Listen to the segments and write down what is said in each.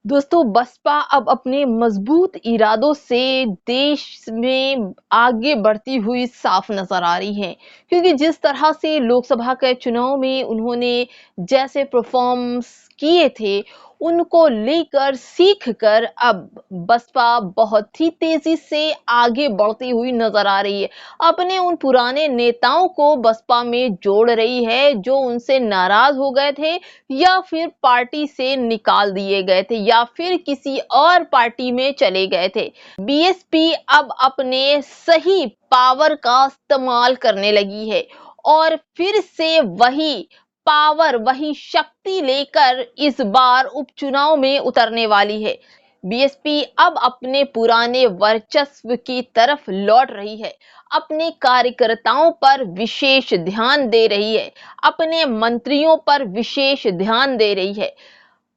दोस्तों, बसपा अब अपने मजबूत इरादों से देश में आगे बढ़ती हुई साफ नजर आ रही है। क्योंकि जिस तरह से लोकसभा के चुनाव में उन्होंने जैसे परफॉर्म्स किए थे, उनको लेकर सीख कर अब बसपा बहुत ही तेजी से आगे बढ़ती हुई नजर आ रही है। अपने उन पुराने नेताओं को बसपा में जोड़ रही है जो उनसे नाराज हो गए थे या फिर पार्टी से निकाल दिए गए थे या फिर किसी और पार्टी में चले गए थे। बीएसपी अब अपने सही पावर का इस्तेमाल करने लगी है और फिर से वही पावर, वही शक्ति लेकर इस बार उपचुनाव में उतरने वाली है। बीएसपी अब अपने पुराने वर्चस्व की तरफ लौट रही है, अपने कार्यकर्ताओं पर विशेष ध्यान दे रही है, अपने मंत्रियों पर विशेष ध्यान दे रही है।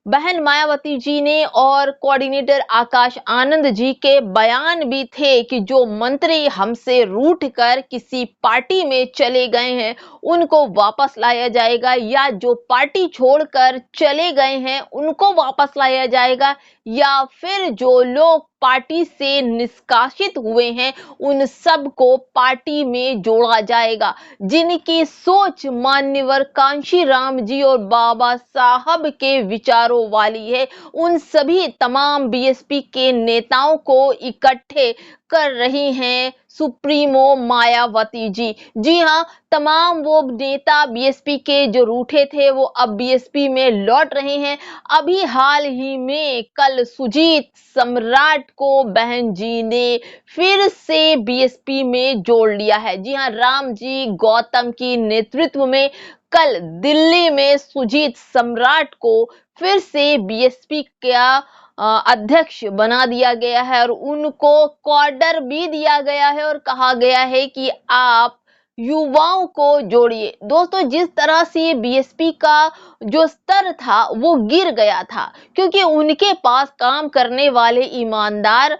बहन मायावती जी ने और कोऑर्डिनेटर आकाश आनंद जी के बयान भी थे कि जो मंत्री हमसे रूठ कर किसी पार्टी में चले गए हैं उनको वापस लाया जाएगा, या जो पार्टी छोड़कर चले गए हैं उनको वापस लाया जाएगा, या फिर जो लोग पार्टी से निष्कासित हुए हैं उन सब को पार्टी में जोड़ा जाएगा। जिनकी सोच मान्यवर कांशीराम जी और बाबा साहब के विचारों वाली है, उन सभी तमाम बीएसपी के नेताओं को इकट्ठे कर रही हैं सुप्रीमो मायावती जी। जी हाँ, तमाम वो नेता बीएसपी के जो रूठे थे वो अब बीएसपी में लौट रहे हैं। अभी हाल ही में कल सुजीत सम्राट को बहन जी ने फिर से बीएसपी में जोड़ लिया है। जी हाँ, राम जी गौतम की नेतृत्व में कल दिल्ली में सुजीत सम्राट को फिर से बीएसपी का अध्यक्ष बना दिया गया है और उनको कॉर्डर भी दिया गया है और कहा गया है कि आप युवाओं को जोड़िए। दोस्तों, जिस तरह से बीएसपी का जो स्तर था वो गिर गया था क्योंकि उनके पास काम करने वाले ईमानदार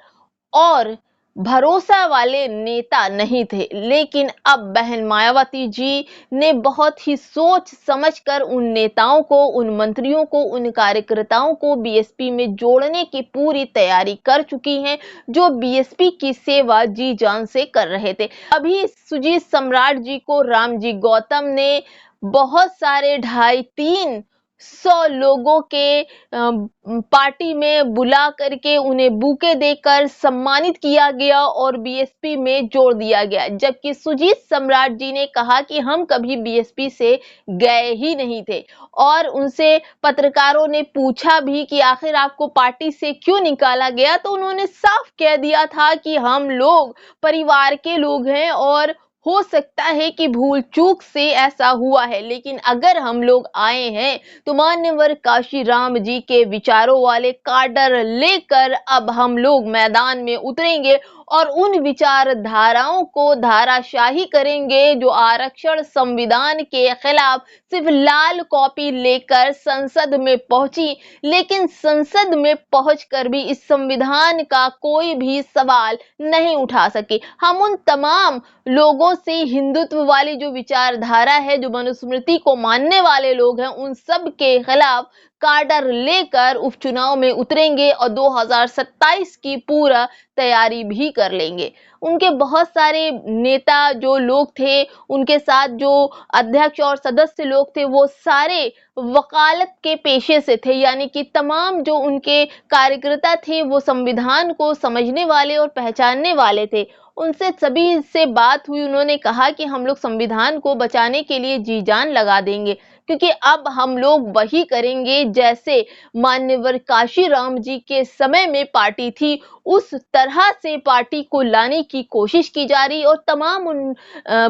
और भरोसा वाले नेता नहीं थे। लेकिन अब बहन मायावती जी ने बहुत ही सोच समझकर उन नेताओं को, उन मंत्रियों को, उन कार्यकर्ताओं को बीएसपी में जोड़ने की पूरी तैयारी कर चुकी हैं, जो बीएसपी की सेवा जी जान से कर रहे थे। अभी सुजीत सम्राट जी को रामजी गौतम ने बहुत सारे 250-300 लोगों के पार्टी में बुला करके उन्हें बुके देकर सम्मानित किया गया और बीएसपी में जोड़ दिया गया। जबकि सुजीत सम्राट जी ने कहा कि हम कभी बीएसपी से गए ही नहीं थे और उनसे पत्रकारों ने पूछा भी कि आखिर आपको पार्टी से क्यों निकाला गया, तो उन्होंने साफ कह दिया था कि हम लोग परिवार के लोग हैं और हो सकता है कि भूल चूक से ऐसा हुआ है, लेकिन अगर हम लोग आए हैं तो मान्यवर काशीराम जी के विचारों वाले काडर लेकर अब हम लोग मैदान में उतरेंगे और उन विचारधाराओं को धाराशाही करेंगे जो आरक्षण संविधान के खिलाफ सिर्फ लाल कॉपी लेकर संसद में पहुंची, लेकिन संसद में पहुंचकर भी इस संविधान का कोई भी सवाल नहीं उठा सके। हम उन तमाम लोगों से, हिंदुत्व वाली जो विचारधारा है, जो मनुस्मृति को मानने वाले लोग हैं, उन सब के खिलाफ काडर लेकर उपचुनाव में उतरेंगे और 2027 की पूरा तैयारी भी कर लेंगे। उनके बहुत सारे नेता जो लोग थे, उनके साथ जो अध्यक्ष और सदस्य लोग थे, वो सारे वकालत के पेशे से थे, यानी कि तमाम जो उनके कार्यकर्ता थे वो संविधान को समझने वाले और पहचानने वाले थे। उनसे सभी से बात हुई, उन्होंने कहा कि हम लोग संविधान को बचाने के लिए जी जान लगा देंगे, क्योंकि अब हम लोग वही करेंगे जैसे मान्यवर काशीराम जी के समय में पार्टी थी, उस तरह से पार्टी को लाने की कोशिश की जा रही और तमाम उन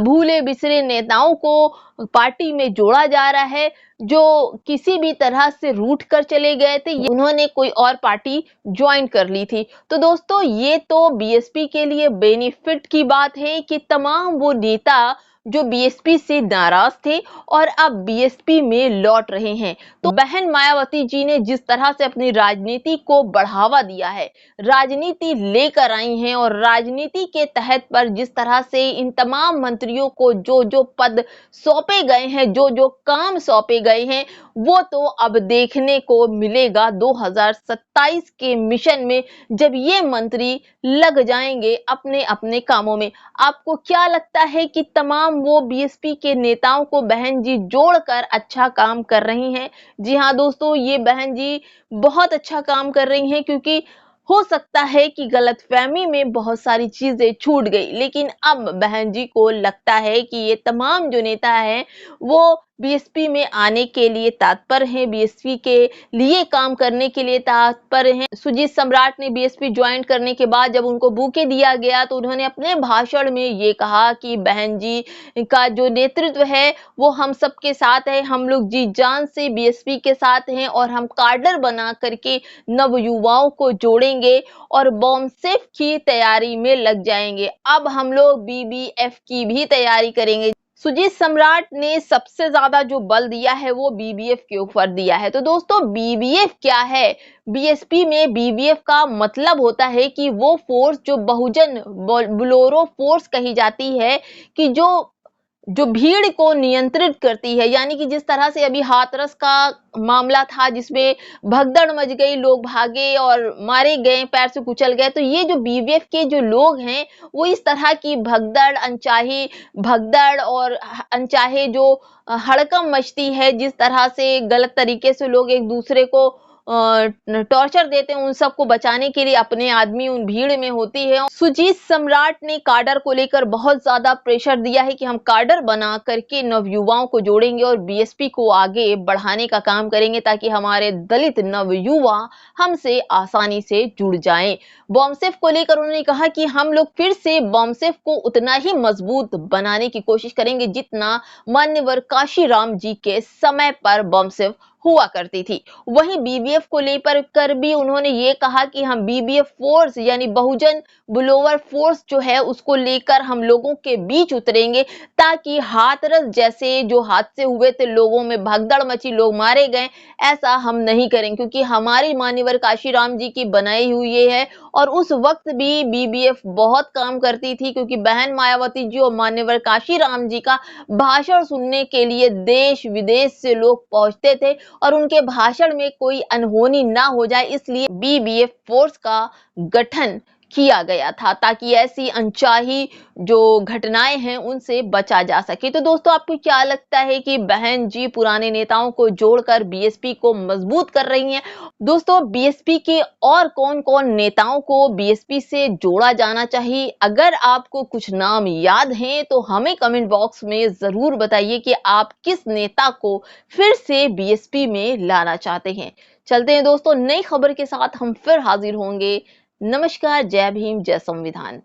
भूले बिसरे नेताओं को पार्टी में जोड़ा जा रहा है जो किसी भी तरह से रूठ कर चले गए थे, उन्होंने कोई और पार्टी ज्वाइन कर ली थी। तो दोस्तों, ये तो बीएसपी के लिए बेनिफिट की बात है कि तमाम वो नेता जो बीएसपी से नाराज थे और अब बीएसपी में लौट रहे हैं। तो बहन मायावती जी ने जिस तरह से अपनी राजनीति को बढ़ावा दिया है, राजनीति लेकर आई हैं और राजनीति के तहत पर जिस तरह से इन तमाम मंत्रियों को जो जो पद सौंपे गए हैं, जो जो काम सौंपे गए हैं, वो तो अब देखने को मिलेगा 2027 के मिशन में, जब ये मंत्री लग जाएंगे अपने अपने कामों में। आपको क्या लगता है कि तमाम वो बीएसपी के नेताओं को बहन जी जोड़कर अच्छा काम कर रही हैं? जी हाँ दोस्तों, ये बहन जी बहुत अच्छा काम कर रही हैं, क्योंकि हो सकता है कि गलतफहमी में बहुत सारी चीजें छूट गई, लेकिन अब बहन जी को लगता है कि ये तमाम जो नेता हैं वो बीएसपी में आने के लिए तत्पर हैं, बीएसपी के लिए काम करने के लिए तत्पर हैं। सुजीत सम्राट ने बीएसपी ज्वाइन करने के बाद जब उनको बुके दिया गया तो उन्होंने अपने भाषण में ये कहा कि बहन जी का जो नेतृत्व है वो हम सबके साथ है, हम लोग जी जान से बीएसपी के साथ हैं और हम कार्डर बना करके नव युवाओं को जोड़ेंगे और बॉम्बसेफ की तैयारी में लग जाएंगे। अब हम लोग बीबीएफ की भी तैयारी करेंगे। सुजीत सम्राट ने सबसे ज्यादा जो बल दिया है वो बीबीएफ के ऊपर दिया है। तो दोस्तों, बीबीएफ क्या है? बीएसपी में बीबीएफ का मतलब होता है कि वो फोर्स जो बहुजन बोलेरो फोर्स कही जाती है, कि जो भीड़ को नियंत्रित करती है। यानी कि जिस तरह से अभी हाथरस का मामला था जिसमें भगदड़ मच गई, लोग भागे और मारे गए, पैर से कुचल गए, तो ये जो बीबीएफ के जो लोग हैं वो इस तरह की भगदड़, अनचाही भगदड़ और अनचाहे जो हड़कंप मचती है, जिस तरह से गलत तरीके से लोग एक दूसरे को टॉर्चर देते हैं, उन सबको बचाने के लिए अपने आदमी उन भीड़ में होती है। सुजीत सम्राट ने काडर को लेकर बहुत ज्यादा प्रेशर दिया है कि हम काडर बना करके नवयुवाओं को जोड़ेंगे और बीएसपी को आगे बढ़ाने का काम करेंगे, ताकि हमारे दलित नवयुवा हमसे आसानी से जुड़ जाएं। बॉम्बसेफ को लेकर उन्होंने कहा कि हम लोग फिर से बॉम्बसेफ को उतना ही मजबूत बनाने की कोशिश करेंगे जितना मान्यवर काशीराम जी के समय पर बॉम्बसेफ हुआ करती थी। वहीं बीबीएफ को लेकर कर भी उन्होंने ये कहा कि हम बीबीएफ फोर्स यानी बहुजन बुलोवर फोर्स जो है उसको लेकर हम लोगों के बीच उतरेंगे, ताकि हाथरस जैसे जो हादसे हुए थे, लोगों में भगदड़ मची, लोग मारे गए, ऐसा हम नहीं करेंगे, क्योंकि हमारी मान्यवर काशीराम जी की बनाई हुई ये है। और उस वक्त भी बीबीएफ बहुत काम करती थी, क्योंकि बहन मायावती जी और मान्यवर काशीराम जी का भाषण सुनने के लिए देश विदेश से लोग पहुंचते थे और उनके भाषण में कोई अनहोनी ना हो जाए, इसलिए बीबीएफ फोर्स का गठन किया गया था, ताकि ऐसी अनचाही जो घटनाएं हैं उनसे बचा जा सके। तो दोस्तों, आपको क्या लगता है कि बहन जी पुराने नेताओं को जोड़कर बीएसपी को मजबूत कर रही हैं? दोस्तों, बीएसपी के और कौन-कौन नेताओं को बीएसपी से जोड़ा जाना चाहिए? अगर आपको कुछ नाम याद हैं तो हमें कमेंट बॉक्स में जरूर बताइए कि आप किस नेता को फिर से बीएसपी में लाना चाहते हैं। चलते हैं दोस्तों, नई खबर के साथ हम फिर हाजिर होंगे। नमस्कार, जय भीम, जय संविधान।